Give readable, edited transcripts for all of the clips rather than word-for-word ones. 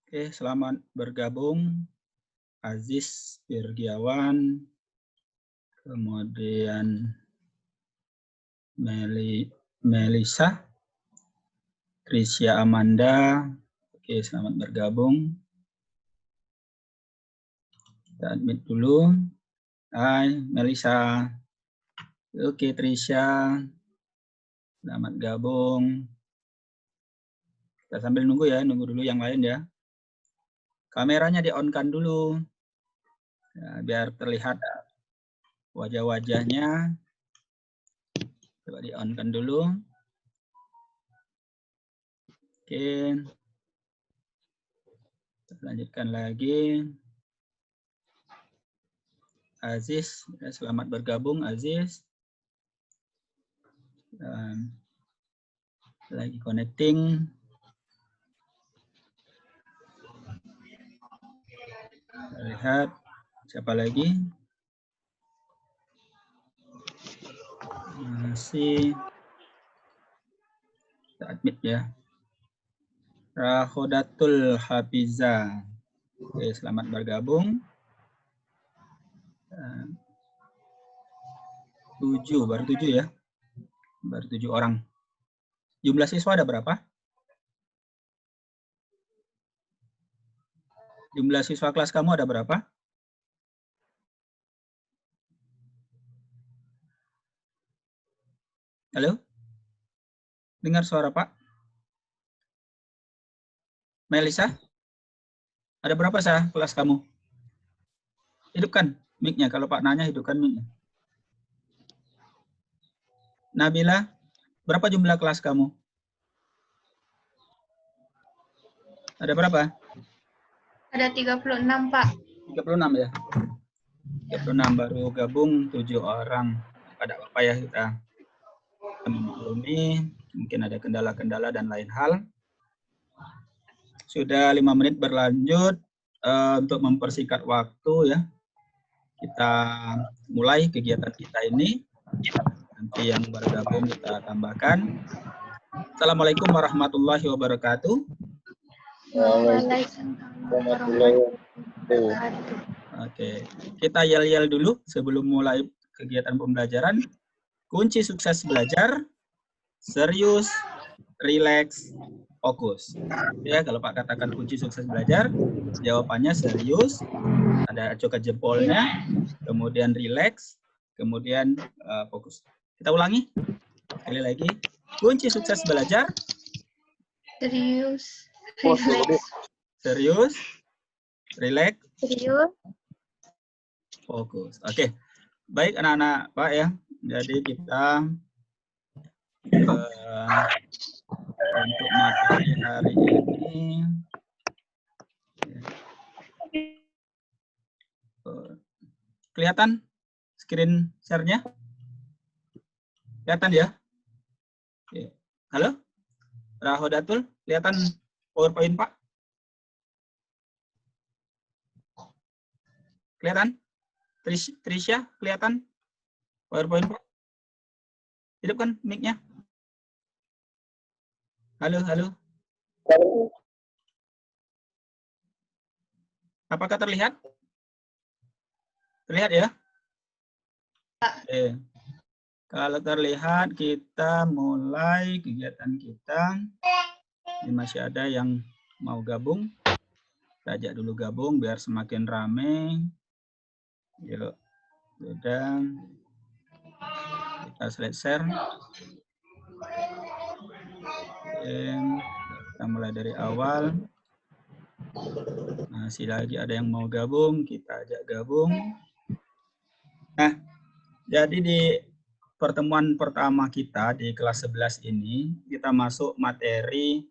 Oke, selamat bergabung Aziz Firgiawan, kemudian Melisa, Trisya Amanda. Oke, selamat bergabung. Kita admit dulu. Hai, Melisa. Oke, Trisya. Selamat gabung. Kita sambil nunggu ya, nunggu dulu yang lain ya. Kameranya di-on-kan dulu. Ya, biar terlihat wajah-wajahnya. Coba di-on-kan dulu. Oke. Kita lanjutkan lagi. Aziz, selamat bergabung Aziz. Lagi connecting. Kita lihat siapa lagi? Masih kita admit ya. Rahodatul Hafiza. Oke, selamat bergabung. 7, baru 7 ya. Baru 7 orang. Jumlah siswa ada berapa? Jumlah siswa kelas kamu ada berapa? Halo? Dengar suara Pak? Melisa? Ada berapa sah kelas kamu? Hidupkan mic-nya. Kalau Pak nanya, hidupkan mic-nya. Nabila, berapa jumlah kelas kamu? Ada berapa? Ada 36, Pak. 36 ya? 36 baru gabung 7 orang. Ada apa ya kita memaklumi, mungkin ada kendala-kendala dan lain hal. Sudah 5 menit berlanjut. Untuk mempersingkat waktu ya, kita mulai kegiatan kita ini. Nanti yang bergabung kita tambahkan. Assalamualaikum warahmatullahi wabarakatuh. Oke, kita yel-yel dulu sebelum mulai kegiatan pembelajaran. Kunci sukses belajar, serius, rileks, fokus. Ya, kalau Pak katakan kunci sukses belajar, jawabannya serius, ada coket jempolnya, kemudian rileks, kemudian fokus. Kita ulangi sekali lagi. Kunci sukses belajar, Serius, rileks. Serius, rileks, Serius, fokus. Oke, baik anak-anak Pak ya. Jadi kita untuk materi hari ini kelihatan screen share-nya? Kelihatan ya? Oke. Halo? Rahodatul, kelihatan PowerPoint Pak? Kelihatan? Trisya, kelihatan PowerPoint Pak? Hidupkan mic-nya. Halo, halo. Apakah terlihat? Terlihat ya? Oke. Kalau terlihat, kita mulai kegiatan kita. Ini masih ada yang mau gabung. Kita ajak dulu gabung biar semakin rame. Yuk, sudah. Kita slide share. Kita mulai dari awal. Masih lagi ada yang mau gabung, kita ajak gabung. Nah, jadi di pertemuan pertama kita di kelas 11 ini, kita masuk materi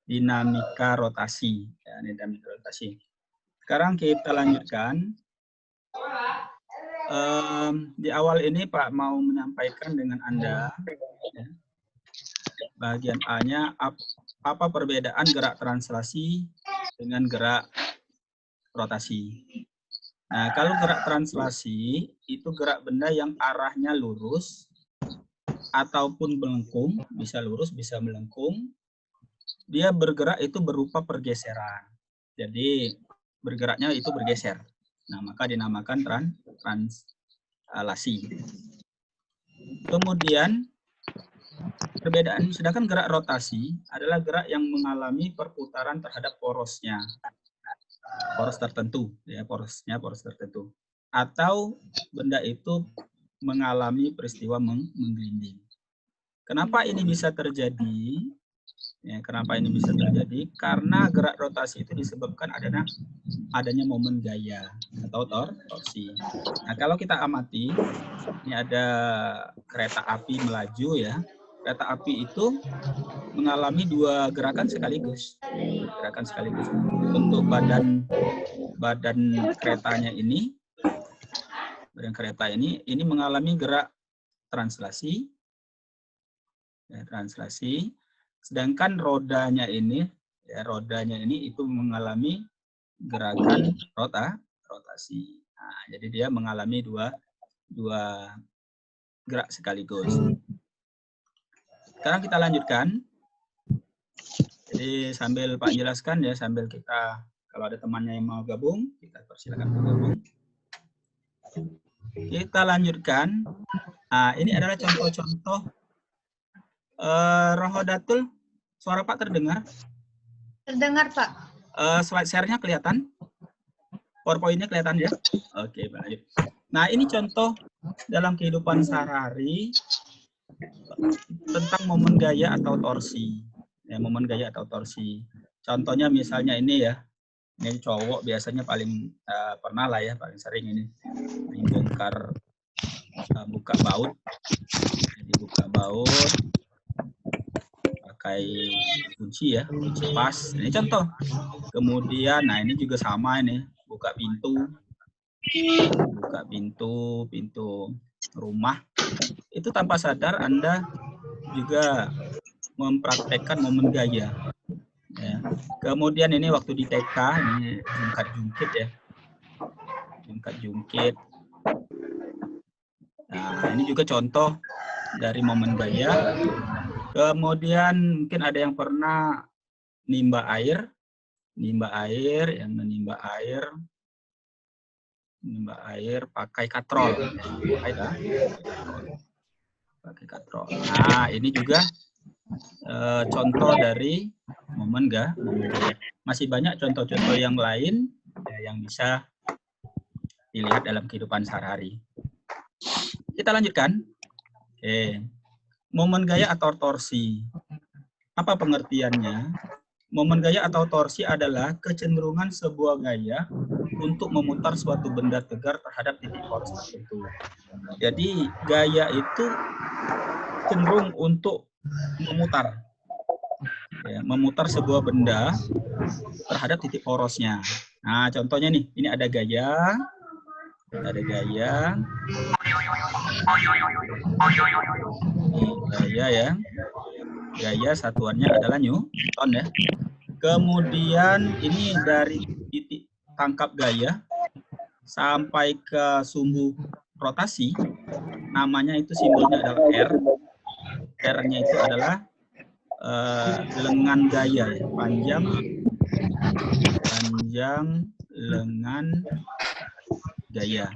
dinamika rotasi. Ya, dinamika rotasi. Sekarang kita lanjutkan. Di awal ini Pak mau menyampaikan dengan Anda, ya, bagian A-nya, apa perbedaan gerak translasi dengan gerak rotasi. Nah, kalau gerak translasi, itu gerak benda yang arahnya lurus, ataupun melengkung, bisa lurus, bisa melengkung. Dia bergerak itu berupa pergeseran. Jadi bergeraknya itu bergeser. Nah, maka dinamakan translasi. Kemudian perbedaan, sedangkan gerak rotasi adalah gerak yang mengalami perputaran terhadap porosnya, poros tertentu, ya porosnya poros tertentu, atau benda itu mengalami peristiwa menggelinding. Kenapa ini bisa terjadi? Ya, kenapa ini bisa terjadi? Karena gerak rotasi itu disebabkan adanya momen gaya atau torsi. Nah, kalau kita amati, ini ada kereta api melaju ya. Kereta api itu mengalami dua gerakan sekaligus. Untuk badan keretanya ini, badan kereta ini mengalami gerak translasi, ya, translasi. Sedangkan rodanya ini itu mengalami gerakan rotasi. Nah, jadi dia mengalami dua gerak sekaligus. Sekarang kita lanjutkan. Jadi sambil Pak jelaskan ya, sambil kita, kalau ada temannya yang mau gabung, kita persilakan bergabung. Kita lanjutkan. Nah, ini adalah contoh-contoh Rohodatul. Suara Pak terdengar? Terdengar, Pak. Slide share-nya kelihatan? PowerPoint-nya kelihatan ya? Oke, baik. Nah, ini contoh dalam kehidupan sehari-hari tentang momen gaya atau torsi. Ya, momen gaya atau torsi. Contohnya misalnya ini ya. Ini cowok biasanya paling pernah lah ya, paling sering ini bongkar buka baut. Jadi buka baut pakai kunci ya, kunci pas. Ini contoh. Kemudian, nah ini juga sama ini, buka pintu rumah. Itu tanpa sadar Anda juga mempraktekkan momen gaya. Ya. Kemudian ini waktu di TK, ini jungkat-jungkit ya. Jungkat-jungkit. Nah, ini juga contoh dari momen gaya. Kemudian mungkin ada yang pernah menimba air pakai katrol. Pakai katrol. Nah, ini juga contoh dari momen gaya. Masih banyak contoh-contoh yang lain ya, yang bisa dilihat dalam kehidupan sehari-hari. Kita lanjutkan. Oke. Momen gaya atau torsi. Apa pengertiannya? Momen gaya atau torsi adalah kecenderungan sebuah gaya untuk memutar suatu benda tegar terhadap titik poros tertentu. Jadi gaya itu cenderung untuk memutar. Ya, memutar sebuah benda terhadap titik porosnya. Nah, contohnya nih, ini ada gaya. Gaya ya. Gaya satuannya adalah Newton ya. Kemudian ini dari titik tangkap gaya sampai ke sumbu rotasi, namanya itu simbolnya adalah R. R-nya itu adalah lengan gaya ya. Panjang lengan gaya.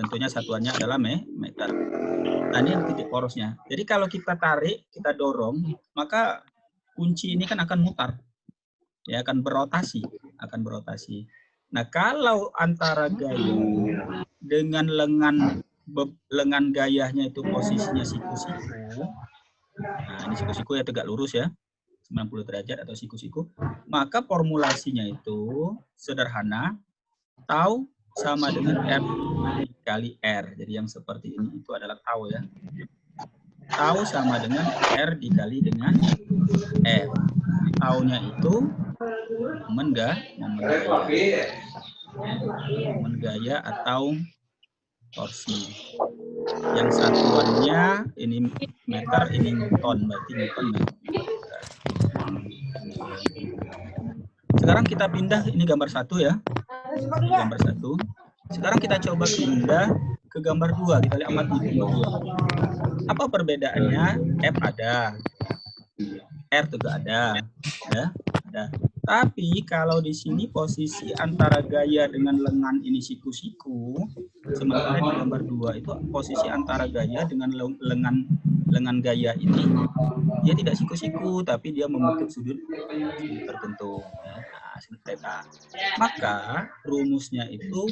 Tentunya satuannya adalah meter. Nah, ini titik porosnya. Jadi kalau kita tarik, kita dorong, maka kunci ini kan akan mutar. Ya, akan berotasi. Nah, kalau antara gaya dengan lengan gayanya itu posisinya siku-siku. Nah, ini siku-siku ya, tegak lurus ya. 90 derajat atau siku-siku. Maka formulasinya itu sederhana. Tau sama dengan F kali R. Jadi yang seperti ini itu adalah tau ya. Tau sama dengan R dikali dengan F. Taunya itu momen gaya atau torsi. Yang satuannya ini meter, ini Newton, berarti Newton meter. Sekarang kita pindah, ini gambar 1 ya. Gambar 1. Sekarang kita coba pindah ke gambar 2. Kita lihat amati gambar 2. Apa perbedaannya? F ada. R juga ada. Ya, ada. Tapi kalau di sini posisi antara gaya dengan lengan ini siku-siku, sementara di gambar 2 itu posisi antara gaya dengan lengan gaya ini dia tidak siku-siku, tapi dia membentuk sudut tertentu. Nah, sudut theta. Maka rumusnya itu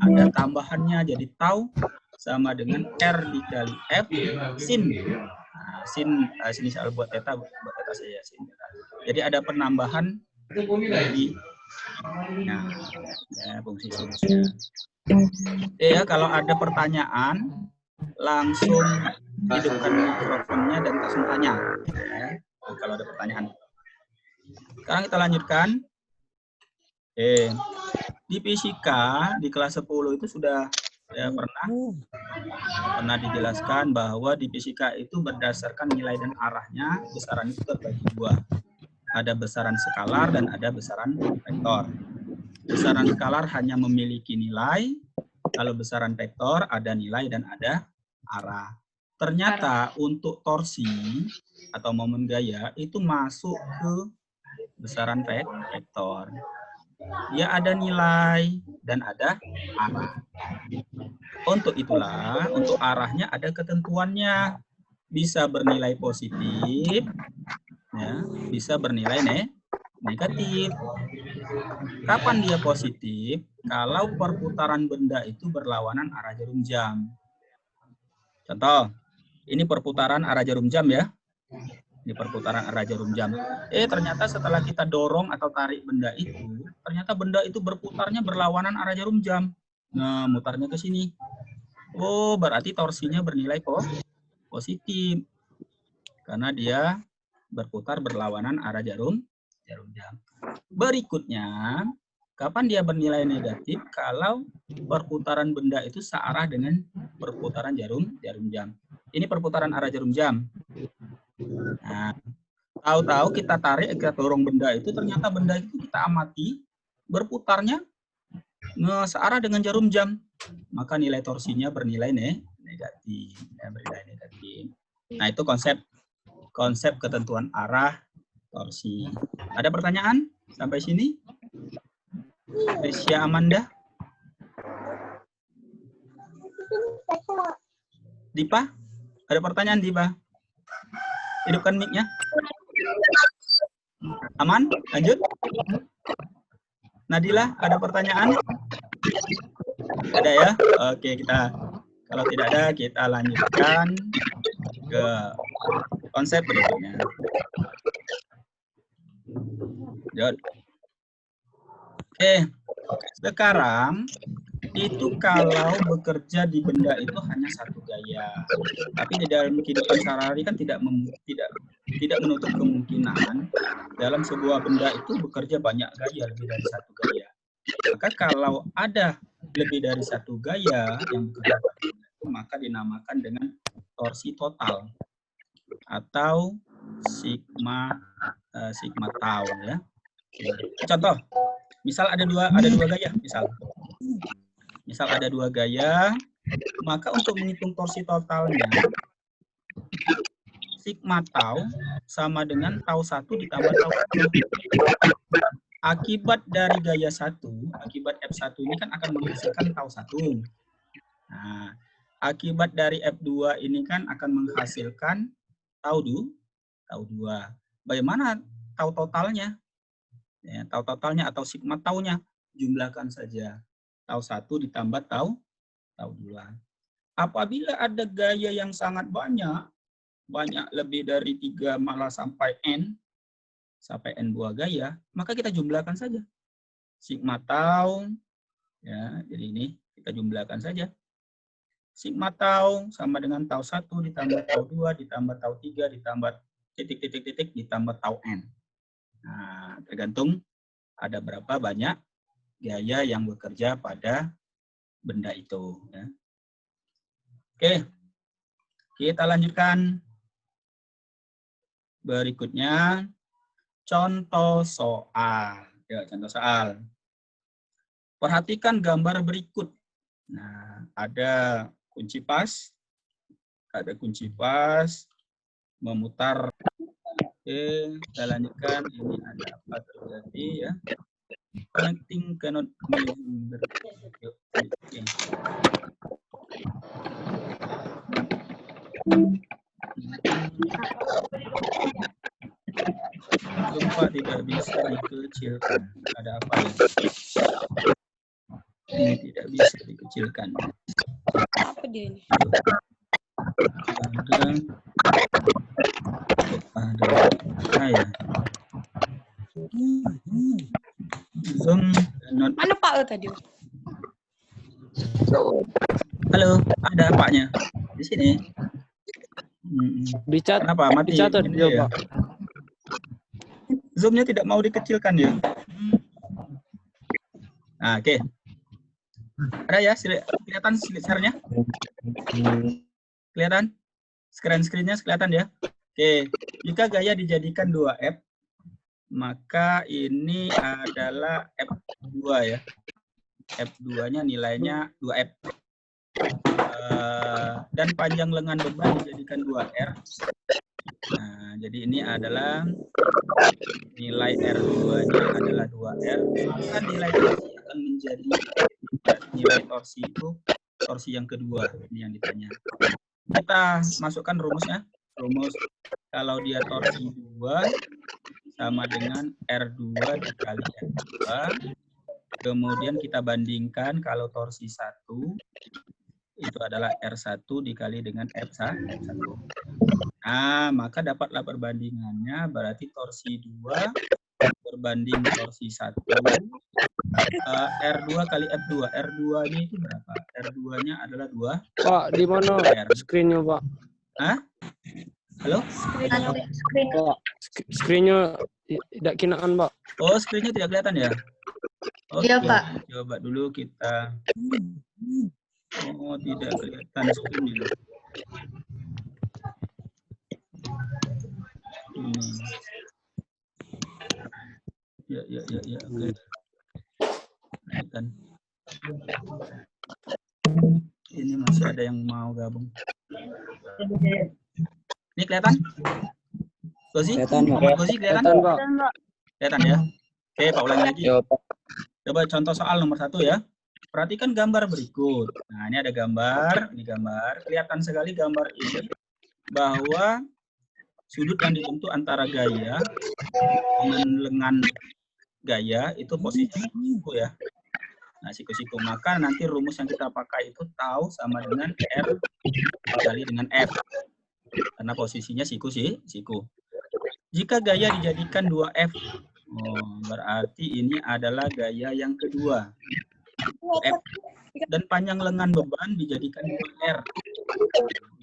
ada tambahannya, jadi tau sama dengan R dikali F sin. Nah, sini saya buat theta saja sin. Jadi ada penambahan di fungsi sinusnya. Ya, kalau ada pertanyaan langsung hidupkan mikrofonnya dan langsung tanya. Ya, kalau ada pertanyaan. Sekarang kita lanjutkan. Di fisika di kelas 10 itu sudah pernah dijelaskan bahwa di fisika itu berdasarkan nilai dan arahnya besaran itu terbagi dua. Ada besaran skalar dan ada besaran vektor. Besaran skalar hanya memiliki nilai, kalau besaran vektor ada nilai dan ada arah. Ternyata untuk torsi atau momen gaya itu masuk ke besaran vektor. Dia ada nilai dan ada arah. Untuk itulah, untuk arahnya ada ketentuannya. Bisa bernilai positif, ya, bisa bernilai negatif. Kapan dia positif? Kalau perputaran benda itu berlawanan arah jarum jam. Contoh, ini perputaran arah jarum jam ya. Ini perputaran arah jarum jam. Ternyata setelah kita dorong atau tarik benda itu, ternyata benda itu berputarnya berlawanan arah jarum jam. Nah, mutarnya ke sini. Oh, berarti torsinya bernilai positif. Karena dia berputar berlawanan arah jarum jam. Berikutnya, kapan dia bernilai negatif? Kalau perputaran benda itu searah dengan perputaran jarum jam. Ini perputaran arah jarum jam. Nah, tahu-tahu kita tarik, kita dorong benda itu, ternyata benda itu kita amati berputarnya searah dengan jarum jam. Maka nilai torsinya bernilai negatif. Nah, itu konsep ketentuan arah torsi. Ada pertanyaan sampai sini? Risya Amanda? Dipa? Ada pertanyaan, Dipa? Hidupkan mic-nya. Aman? Lanjut? Nadila, ada pertanyaan? Ada ya? Oke, kalau tidak ada, kita lanjutkan ke konsep berikutnya. Oke, sekarang itu kalau bekerja di benda itu hanya satu gaya. Tapi di dalam kehidupan sehari-hari kan tidak menutup kemungkinan dalam sebuah benda itu bekerja banyak gaya, lebih dari satu gaya. Maka kalau ada lebih dari satu gaya yang bekerja pada benda itu, maka dinamakan dengan torsi total atau sigma tau ya. Contoh, misal ada dua gaya, misal ada dua gaya, maka untuk menghitung torsi totalnya sigma tau sama dengan tau 1 ditambah tau 2. Akibat dari gaya 1, akibat F1 ini kan akan menghasilkan tau 1. Nah, akibat dari F2 ini kan akan menghasilkan tau 2. Bagaimana tau totalnya? Ya, tau totalnya atau sigma taunya, jumlahkan saja. Tau 1 ditambah tau 2. Apabila ada gaya yang sangat banyak lebih dari 3 malah sampai N buah gaya, maka kita jumlahkan saja. Sigma tau, ya, jadi ini kita jumlahkan saja. Sigma tau sama dengan tau 1 ditambah tau 2 ditambah tau 3 ditambah titik ditambah tau N. Nah, tergantung ada berapa banyak gaya yang bekerja pada benda itu. Ya. Oke, kita lanjutkan. Berikutnya, contoh soal. Ya, contoh soal. Perhatikan gambar berikut. Nah, ada kunci pas memutar Oke, kita lanjutkan. Ini ada apa terjadi ya? Connecting cannot be Zoom. Yuk, oke. Gempa tidak bisa dikecilkan. Ada apa ya? Ini tidak bisa dikecilkan. Apa dia ini? Ada ya. Zoom not. Mana Pak tadi? Halo, ada Paknya di sini. Dicat. Kenapa mati? Dicatat Ini dia, ya. Pak. Zoom-nya tidak mau dikecilkan ya. Nah, oke. Ada ya, kelihatan share-nya? Kelihatan? Screen-nya kelihatan ya? Oke, jika gaya dijadikan 2F, maka ini adalah F2 ya. F2-nya nilainya 2F. Dan panjang lengan beban dijadikan 2R. Nah, jadi ini adalah nilai R2-nya adalah 2R. Maka nilai torsi akan menjadi nilai torsi itu torsi yang kedua. Ini yang ditanya. Kita masukkan rumusnya. Rumus kalau dia torsi 2 sama dengan R2 dikali R2. Kemudian kita bandingkan kalau torsi 1 itu adalah R1 dikali dengan F1. Nah, maka dapatlah perbandingannya, berarti torsi 2 berbanding torsi 1. R2 kali F2. R2-nya itu berapa? R2-nya adalah 2. Pak, di mana screen-nya, Pak? Hah? Halo? Pak, screen-nya tidak kinaan, Pak. Oh, screen-nya tidak kelihatan ya? Oke, Iya, Pak. coba dulu kita. Oh, tidak kelihatan screen-nya. Ya, oke. Kan. Ini masih ada yang mau gabung. Ini kelihatan? Gozi? Kelihatan, Pak. Gozi kelihatan? Pak. Kelihatan ya? Oke, Pak ulangi lagi. Coba contoh soal nomor 1 ya. Perhatikan gambar berikut. Nah, ini ada gambar. Ini gambar. Kelihatan sekali gambar ini bahwa sudut yang dibentuk antara gaya dengan lengan gaya itu posisi siku ya. Nah, siku-siku. Maka nanti rumus yang kita pakai itu tau sama dengan R kali dengan F. Karena posisinya siku. Jika gaya dijadikan 2F, berarti ini adalah gaya yang kedua. F. Dan panjang lengan beban dijadikan 2R.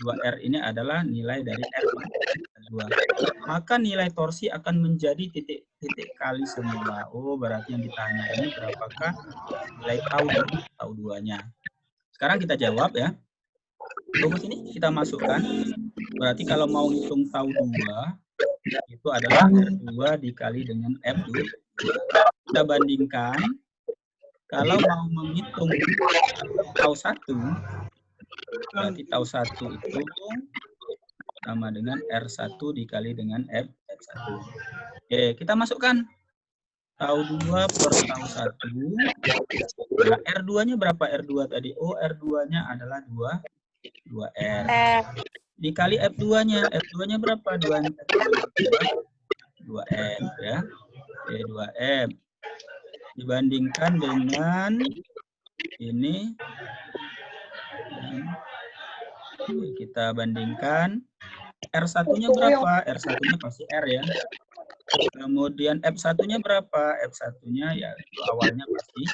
2R ini adalah nilai dari F2. Maka nilai torsi akan menjadi titik kali semula. Oh, berarti yang ditanya ini berapakah nilai tau 2-nya. Sekarang kita jawab ya. Rumus ini kita masukkan. Berarti kalau mau hitung tau 2, itu adalah R2 dikali dengan F2. Kita bandingkan. Kalau mau menghitung tau 1, berarti tau 1 itu sama dengan R1 dikali dengan F1. Oke, kita masukkan tau 2 per tau 1. Nah, R2-nya berapa R2 tadi? Oh, R2-nya adalah 2R. Dikali F2-nya. F2-nya berapa? 2F ya. Oke, 2F. Dibandingkan dengan ini. Kita bandingkan. R1-nya berapa? R1-nya pasti R ya. Kemudian F1-nya berapa? F1-nya ya awalnya pasti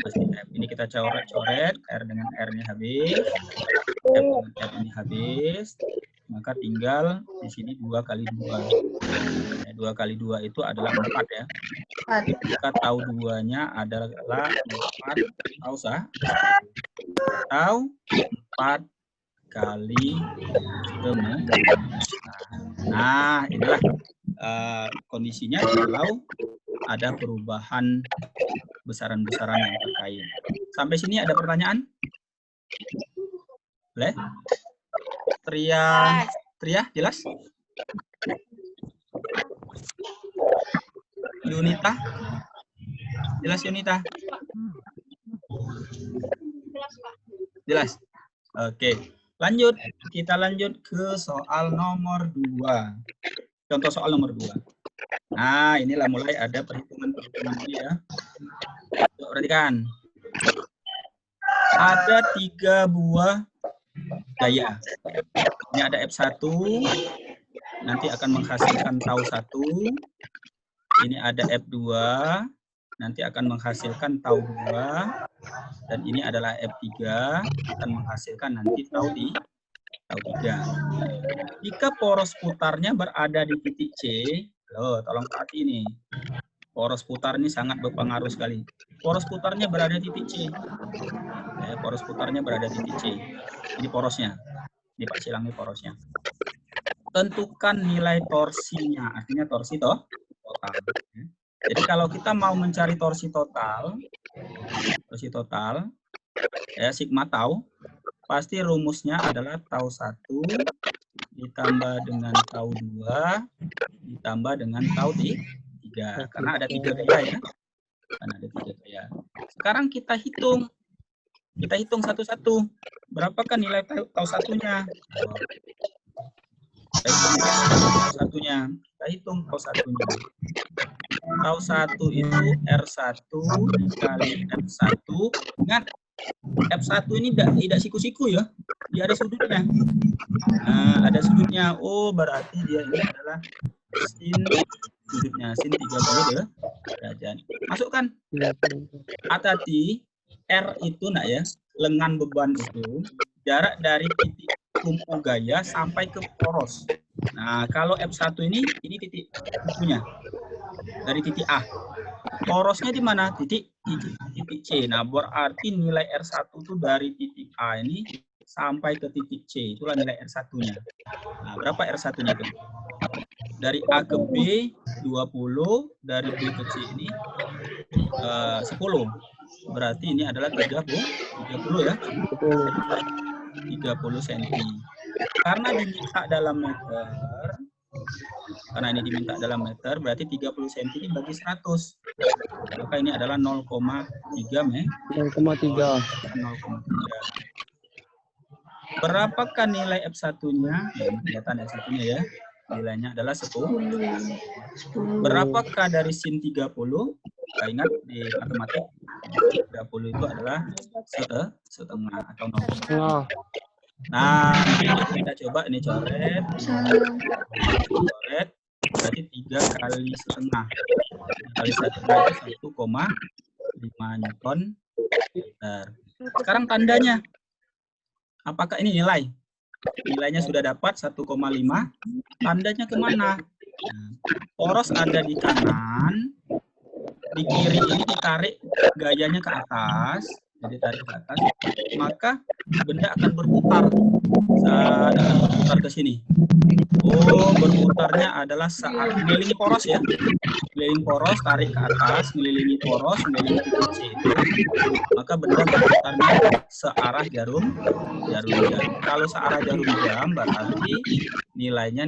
F. Ini kita coret-coret. R dengan R-nya habis. F dengan F ini habis. Maka tinggal di sini 2 kali 2. 2 kali 2 itu adalah 4 ya. Maka tau 2-nya adalah 4 tau 4 kali semua. Nah, inilah kondisinya kalau ada perubahan besaran-besaran yang terkait. Sampai sini ada pertanyaan? Boleh? Tria, jelas? Yunita? Jelas Yunita? Jelas? Oke. Lanjut. Kita lanjut ke soal nomor 2. Contoh soal nomor 2. Nah, inilah mulai ada perhitungan-perhitungan ini ya. Coba perhatikan. Ada 3 buah gaya. Ini ada F1, nanti akan menghasilkan tau 1. Ini ada F2, nanti akan menghasilkan tau 2. Dan ini adalah F3, akan menghasilkan nanti tau 3. Jika poros putarnya berada di titik C, tolong perhati ini. Poros putar ini sangat berpengaruh sekali. Poros putarnya berada di titik C. Poros putarnya berada di titik C. Ini porosnya. Ini Pak Silang, ini porosnya. Tentukan nilai torsinya. Artinya torsi total. Jadi kalau kita mau mencari torsi total, sigma tau, pasti rumusnya adalah tau 1 ditambah dengan tau 2 ditambah dengan tau 3. Karena ada 3 gaya ya. Sekarang kita hitung. Kita hitung satu-satu. Berapakah nilai tau satunya? Kita hitung tau satunya. Tau 1 itu R1 dikali F1. Ingat, F1 ini tidak siku-siku ya. Dia ada sudutnya. Nah, ada sudutnya. Oh, berarti dia ini adalah sin sudutnya. Sin 30 derajat. Masukkan. Hati-hati. R itu ya, lengan beban itu jarak dari titik tumpu gaya sampai ke poros. Nah, kalau F1 ini titik tumpunya. Dari titik A. Porosnya di mana? Titik C. Nah, berarti nilai R1 itu dari titik A ini sampai ke titik C. Itulah nilai R1-nya. Nah, berapa R1-nya itu? Dari A ke B 20, dari B ke C ini 10. Berarti ini adalah 30 ya. 30 cm. Karena diminta dalam meter, berarti 30 cm dibagi 100. Maka ini adalah 0,3 meter. 0,3. Berapakah nilai F1-nya? Kelihatan F1-nya ya. Nilainya adalah 10. Berapakah dari sin 30? Kita ingat di matematik 30 itu adalah setengah atau 0,5. Nah, kita coba ini coret. Berarti 3 kali setengah. 3 kali setengah itu 1,5 Newton meter. Sekarang tandanya. Apakah ini nilai? Nilainya sudah dapat 1,5. Tandanya kemana? Poros ada di kanan. Di kiri ini ditarik gayanya ke atas. Jadi tarik ke atas. Maka benda akan berputar. Saat akan berputar ke sini. Oh, berputarnya adalah saat mengelilingi poros ya. Mengelilingi poros, tarik ke atas, mengelilingi poros, mengelilingi titik C. Maka benda berputarnya searah jarum jam. Kalau searah jarum jam berarti nilainya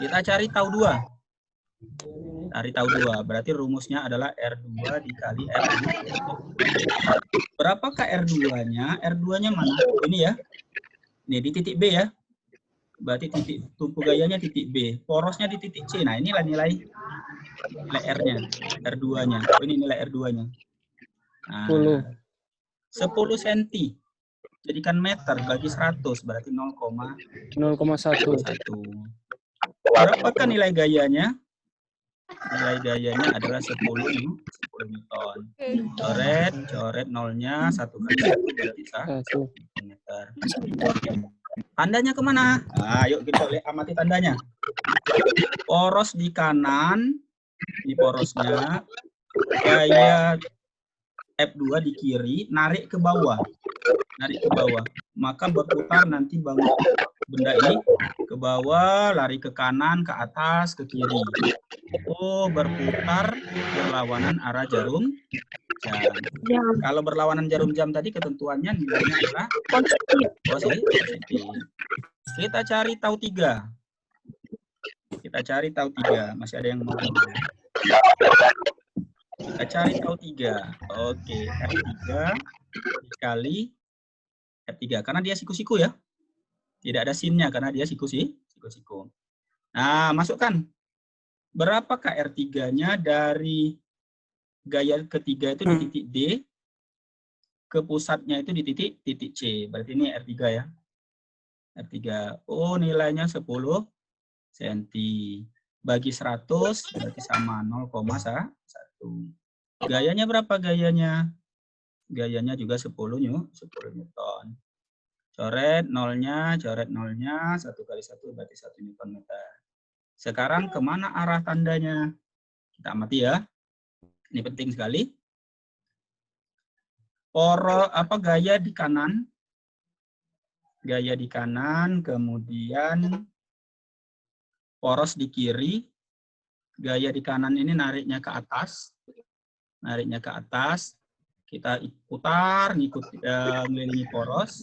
kita cari tau 2. Cari tau 2. Berarti rumusnya adalah R2 dikali R2. Berapakah R2-nya? R2-nya mana? Ini ya. Ini di titik B ya. Berarti titik tumpu gayanya titik B. Porosnya di titik C. Nah, inilah nilai R-nya. R2-nya. Ini nilai R2-nya. Nah, 10 cm. Jadikan meter bagi 100. Berarti 0,1. Berapakah nilai gayanya? Nilai gayanya adalah 10 Newton. Coret nolnya 1 kali 1 berarti 1 meter. Tandanya kemana? Nah, yuk kita amati tandanya. Poros di kanan, di porosnya, gaya F2 di kiri, narik ke bawah. Maka berputar nanti benda ini ke bawah, lari ke kanan, ke atas, ke kiri. Oh, berputar berlawanan arah jarum jam. Kalau berlawanan jarum jam tadi ketentuannya nilainya adalah positif. Kita cari tau 3. Kita cari tau 3. Masih ada yang mau ngomong? Kita cari tau 3. Oke, F3 dikali F3. Karena dia siku-siku ya. Tidak ada sinnya karena dia siku-siku. Nah, masukkan. Berapakah R3-nya dari gaya ketiga itu di titik D ke pusatnya itu di titik C. Berarti ini R3 ya. R3. Oh, nilainya 10 cm. Bagi 100 berarti sama 0,1. Gayanya berapa gayanya? Gayanya juga 10 Newton. Coret nolnya, 1 kali 1 berarti 1 Newton meter. Sekarang kemana arah tandanya? Kita amati ya. Ini penting sekali. Gaya di kanan. Gaya di kanan, kemudian poros di kiri. Gaya di kanan ini nariknya ke atas. Nariknya ke atas. Kita putar, mengelilingi poros.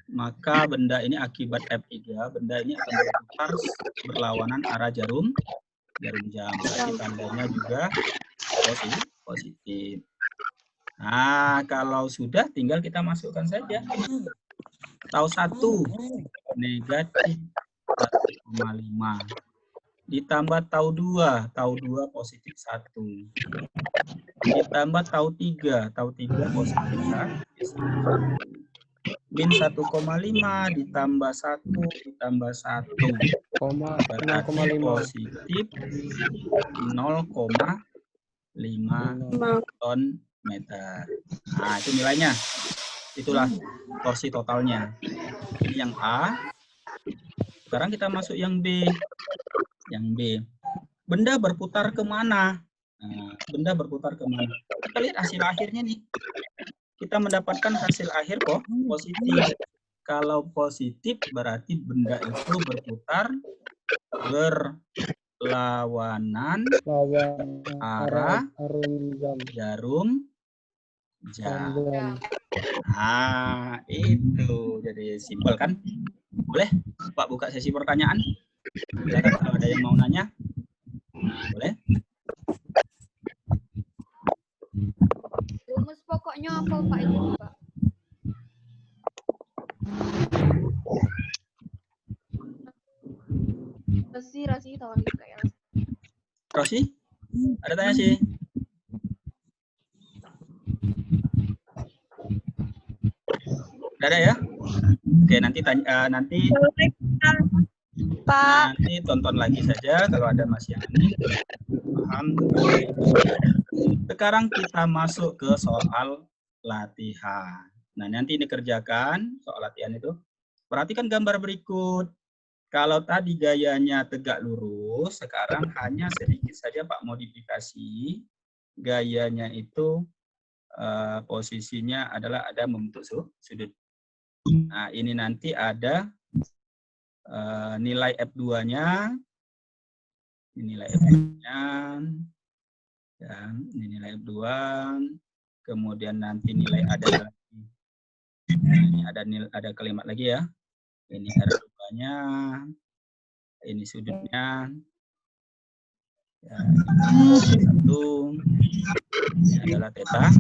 Maka benda ini akibat F3, benda ini akan berputar berlawanan arah jarum jam. Berarti tandanya juga positif. Nah, kalau sudah tinggal kita masukkan saja. Tau 1 negatif 1,5. Ditambah tau 2 positif 1. Ditambah tau 3 positif 1. Min 1,5 ditambah 1 ditambah 1. Berarti positif 0,5 ton meter. Nah, itu nilainya. Itulah torsi totalnya. Ini yang A. Sekarang kita masuk yang B. Yang B. Benda berputar kemana? Nah, benda berputar kemana? Kita lihat hasil akhirnya nih. Kita mendapatkan hasil akhir kok positif. Kalau positif berarti benda itu berputar berlawanan arah jarum jam. Nah, itu jadi simpel kan? Boleh Pak buka sesi pertanyaan? Silakan kalau ada yang mau nanya. Boleh? Rumus pokoknya apa Pak itu Pak? Rasi tahun kayak. Rosi? Ada tanya sih? Udah ada ya? Oke, nanti nanti tonton lagi saja kalau ada masih yang ini. Paham? Sekarang kita masuk ke soal latihan. Nah, nanti dikerjakan soal latihan itu. Perhatikan gambar berikut. Kalau tadi gayanya tegak lurus, sekarang hanya sedikit saja Pak modifikasi. Gayanya itu posisinya adalah ada membentuk sudut. Nah, ini nanti ada nilai F2-nya. Ini nilai F2-nya. Ya, ini nilai F2. Kemudian nanti nilai ada lagi. Nah, ini ada kalimat lagi ya. Ini R2-nya. Ini sudutnya. Ya, satu. Ini adalah theta 2.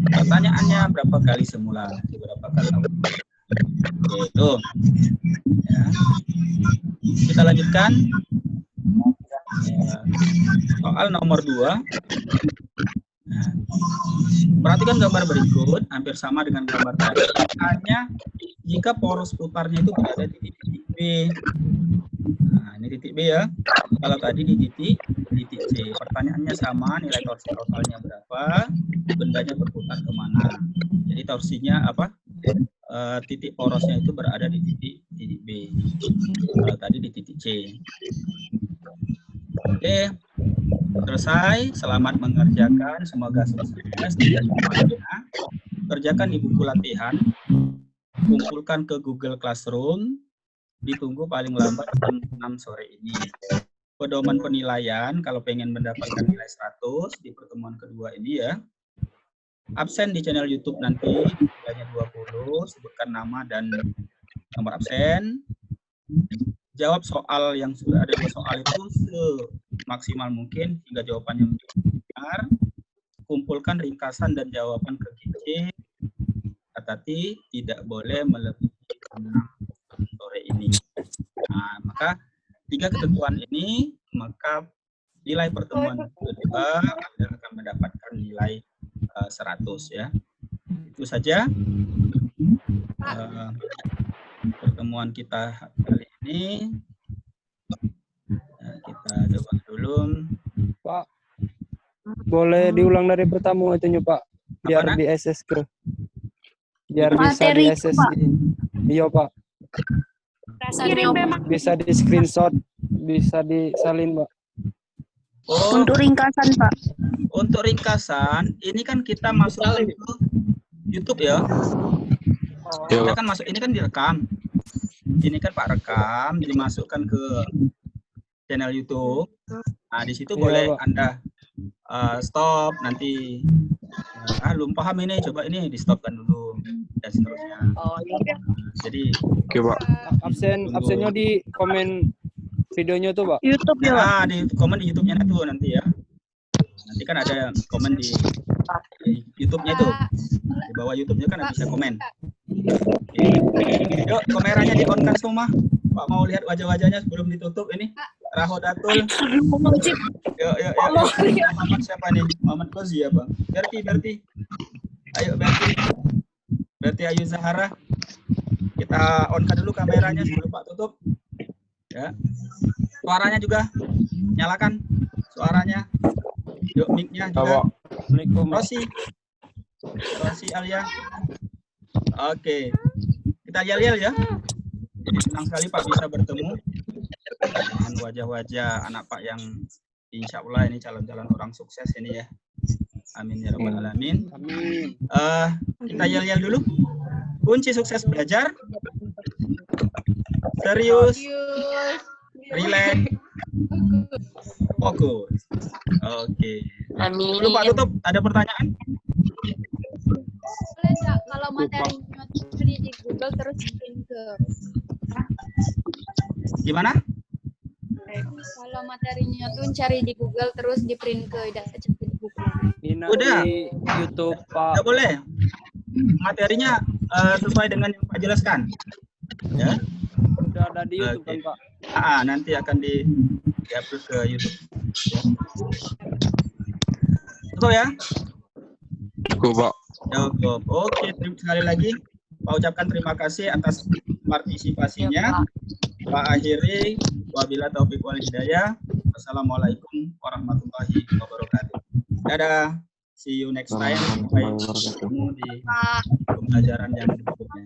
Pertanyaannya berapa kali semula? Berapa kali? Itu. Ya. Kita lanjutkan. Ya. Soal nomor 2. Nah, perhatikan gambar berikut, hampir sama dengan gambar tadi. Hanya jika poros putarnya itu berada di titik B. Nah, ini titik B ya. Kalau tadi di titik C. Pertanyaannya sama, nilai torsi totalnya berapa, bendanya berputar kemana. Jadi torsinya apa? Titik porosnya itu berada di titik B. Kalau tadi di titik C. Oke, selesai. Selamat mengerjakan. Semoga sukses. Kerjakan di buku latihan. Kumpulkan ke Google Classroom. Ditunggu paling lambat jam 6 sore ini. Pedoman penilaian, kalau pengen mendapatkan nilai 100 di pertemuan kedua ini ya. Absen di channel YouTube nanti, nilainya 20, sebutkan nama dan nomor absen. jawab soal yang sudah ada 2 soal itu semaksimal mungkin hingga jawabannya benar. Kumpulkan ringkasan dan jawaban ke GC. Tetapi tidak boleh melebihi 6 sore ini. Nah, maka 3 ketentuan ini, maka nilai pertemuan kedua Anda akan mendapatkan nilai 100 ya. Itu saja pertemuan kita kali ini. Kita coba dulu. Pak, boleh diulang dari pertama itunya Pak, biar Nak? di SS ke. Biar bisa Materi, di SS. Iya Pak, Kirim memang bisa di screenshot, bisa disalin Pak. Oh, untuk ringkasan, Pak. untuk ringkasan, ini kan kita masukkan ke YouTube ya. Kita kan masuk, ini kan direkam. Ini kan Pak rekam, dimasukkan ke channel YouTube. Nah, di situ Iya, boleh Pak. Anda stop nanti. Belum paham ini, coba ini di stopkan dulu dan seterusnya. Oh iya. Jadi Oke, Pak. Absennya di komen videonya tuh Pak. YouTube ya, Pak. di komen di YouTube-nya itu nanti ya. Nanti kan ada komen di YouTube-nya itu. Di bawah YouTube-nya kan bisa komen. Oke. Yuk, kameranya di on kan semua. Pak mau lihat wajah-wajahnya sebelum ditutup ini. Rahodatul. Yuk. Muhammad siapa nih? Muhammad Kozi ya, Bang. Berti. Ayo Berti Ayu Zahara. Kita on-kan dulu kameranya sebelum Pak tutup. Ya. Suaranya juga nyalakan. Suaranya. Yuk, mic-nya juga. Assalamualaikum. Rosi Alia. Oke. Kita yel ya. Jadi senang sekali Pak bisa bertemu dengan wajah-wajah anak Pak yang insya Allah ini calon-calon orang sukses ini ya. Amin ya rabbal alamin. Amin. Kita yel dulu. Kunci sukses belajar. Serius, relax, fokus. Oke. Amin. Dulu Pak tutup, ada pertanyaan? Boleh nggak kalau materinya cari di Google terus bikin ke Gimana? kalau materinya tuh cari di Google terus di print ke data di Google. Nina Udah. di YouTube Pak. Nggak boleh. Materinya sesuai dengan yang Pak jelaskan. Ya. Udah ada di YouTube Oke. kan Pak. Nanti akan di-upload ke YouTube. Ya. Cukup ya? Cukup, Pak. Cukup. Oke, sekali lagi Pak ucapkan terima kasih atas partisipasinya. Pak akhiri, wabillahi taufiq wal hidayah. Wassalamualaikum warahmatullahi wabarakatuh. Dadah. See you next time. Sampai ketemu di pembelajaran yang berikutnya.